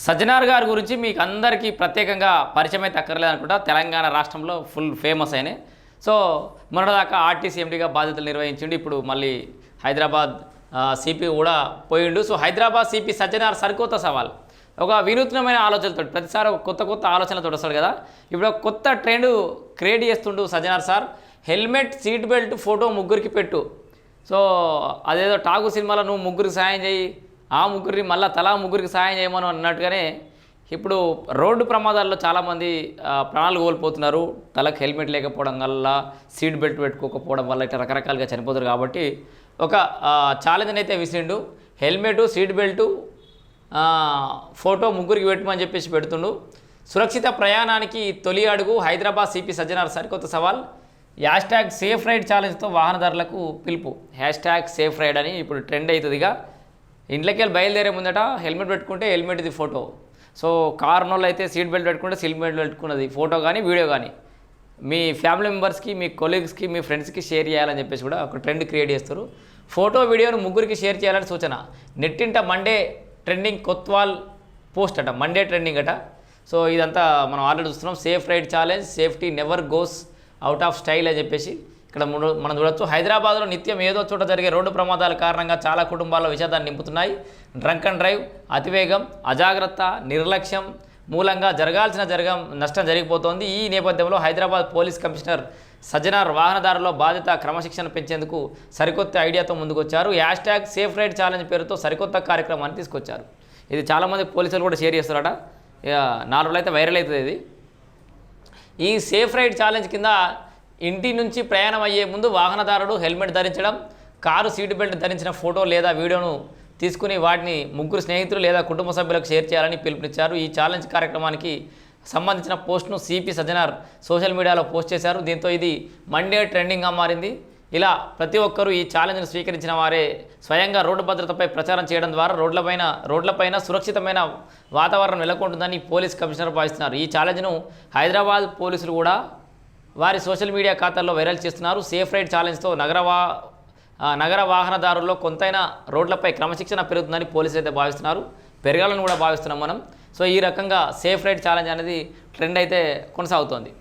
సజ్జనార్ గారి గురించి మీకు అందరికీ ప్రత్యేకంగా పరిచయం అయితే అక్కర్లేదు అనుకుంటా. తెలంగాణ రాష్ట్రంలో ఫుల్ ఫేమస్ అయినాయి. సో మొన్నటిదాకా ఆర్టీసీ ఎండీగా బాధ్యతలు నిర్వహించిండు. ఇప్పుడు మళ్ళీ హైదరాబాద్ సిపి కూడా పోయిండు. సో హైదరాబాద్ సిపి సజ్జనార్ సరికొత్త సవాల్, ఒక వినూత్నమైన ఆలోచనలతో ప్రతిసారి ఒక కొత్త ఆలోచనలతో వస్తాడు కదా. ఇప్పుడు ఒక కొత్త ట్రెండ్ క్రియేట్ చేస్తుండు Sajjanar sir. Helmet seat belt photo ముగ్గురికి పెట్టు. సో అదేదో టాగు సినిమాలో నువ్వు ముగ్గురికి సాయం చేయి, ఆ ముగ్గురిని మళ్ళీ తలా ముగ్గురికి సాయం చేయమని అన్నట్టుగానే ఇప్పుడు రోడ్డు ప్రమాదాల్లో చాలామంది ప్రాణాలు కోల్పోతున్నారు. తలకు హెల్మెట్ లేకపోవడం వల్ల, సీట్ బెల్ట్ పెట్టుకోకపోవడం వల్ల ఇట్లా రకరకాలుగా చనిపోతారు. కాబట్టి ఒక ఛాలెంజ్ని అయితే విసిరిండు. హెల్మెట్, సీట్ బెల్టు, ఫోటో ముగ్గురికి పెట్టమని చెప్పేసి పెడుతుండు. సురక్షిత ప్రయాణానికి తొలి అడుగు హైదరాబాద్ సిపి సజ్జనార్ సరికొత్త సవాల్. హ్యాష్ట్యాగ్ సేఫ్ రైడ్ ఛాలెంజ్తో వాహనదారులకు పిలుపు. హ్యాష్ట్యాగ్ సేఫ్ రైడ్ అని ఇప్పుడు ట్రెండ్ అవుతుందిగా. ఇంట్లోకి వెళ్ళి బయలుదేరే ముందట హెల్మెట్ పెట్టుకుంటే హెల్మెట్ ఇది ఫోటో. సో కారునోళ్ళు అయితే సీట్ బెల్ట్ పెట్టుకుంటే సీట్ బెల్ట్ పెట్టుకున్నది ఫోటో కానీ వీడియో కానీ మీ ఫ్యామిలీ మెంబర్స్కి, మీ కొలీగ్స్కి, మీ ఫ్రెండ్స్కి షేర్ చేయాలని చెప్పేసి కూడా ఒక ట్రెండ్ క్రియేట్ చేస్తారు. ఫోటో వీడియోను ముగ్గురికి షేర్ చేయాలని సూచన. నెట్టింట మండే ట్రెండింగ్ కొత్వాల్ పోస్ట్ అట, మండే ట్రెండింగ్ అట. సో ఇదంతా మనం ఆల్రెడీ చూస్తున్నాం. Safe ride challenge, safety never goes out of style అని చెప్పేసి ఇక్కడ మనం చూడొచ్చు. హైదరాబాద్లో నిత్యం ఏదో చోట జరిగే రోడ్డు ప్రమాదాల కారణంగా చాలా కుటుంబాల్లో విషాదాన్ని నింపుతున్నాయి. డ్రంక్ అండ్ డ్రైవ్, అతివేగం, అజాగ్రత్త, నిర్లక్ష్యం మూలంగా జరగాల్సిన నష్టం జరిగిపోతోంది. ఈ నేపథ్యంలో హైదరాబాద్ పోలీస్ కమిషనర్ సజ్జనార్ వాహనదారుల బాధ్యత క్రమశిక్షణ పెంచేందుకు సరికొత్త ఐడియాతో ముందుకొచ్చారు. హ్యాష్ట్యాగ్ సేఫ్ రైడ్ ఛాలెంజ్ పేరుతో సరికొత్త కార్యక్రమాన్ని తీసుకొచ్చారు. ఇది చాలామంది పోలీసులు కూడా షేర్ చేస్తారట. 4 రోజులు అయితే వైరల్ అవుతుంది ఇది. ఈ సేఫ్ రైడ్ ఛాలెంజ్ కింద ఇంటి నుంచి ప్రయాణం అయ్యే ముందు వాహనదారుడు హెల్మెట్ ధరించడం, కారు సీటు బెల్ట్ ధరించిన ఫోటో లేదా వీడియోను తీసుకుని వాటిని ముగ్గురు స్నేహితులు లేదా కుటుంబ సభ్యులకు షేర్ చేయాలని పిలుపునిచ్చారు. ఈ ఛాలెంజ్ కార్యక్రమానికి సంబంధించిన పోస్ట్ను సిపి సజ్జనార్ సోషల్ మీడియాలో పోస్ట్ చేశారు. దీంతో ఇది మండే ట్రెండింగ్గా మారింది. ఇలా ప్రతి ఒక్కరూ ఈ ఛాలెంజ్ను స్వీకరించిన వారే స్వయంగా రోడ్డు భద్రతపై ప్రచారం చేయడం ద్వారా రోడ్లపైన సురక్షితమైన వాతావరణం నెలకొంటుందని పోలీస్ కమిషనర్ భావిస్తున్నారు. ఈ ఛాలెంజ్ను హైదరాబాద్ పోలీసులు కూడా వారి సోషల్ మీడియా ఖాతాల్లో వైరల్ చేస్తున్నారు. సేఫ్ రైడ్ ఛాలెంజ్తో నగర వాహనదారుల్లో కొంతైనా రోడ్లపై క్రమశిక్షణ పెరుగుతుందని పోలీసులు అయితే భావిస్తున్నారు. పెరగాలని కూడా భావిస్తున్నాం మనం. సో ఈ రకంగా సేఫ్ రైడ్ ఛాలెంజ్ అనేది ట్రెండ్ అయితే కొనసాగుతోంది.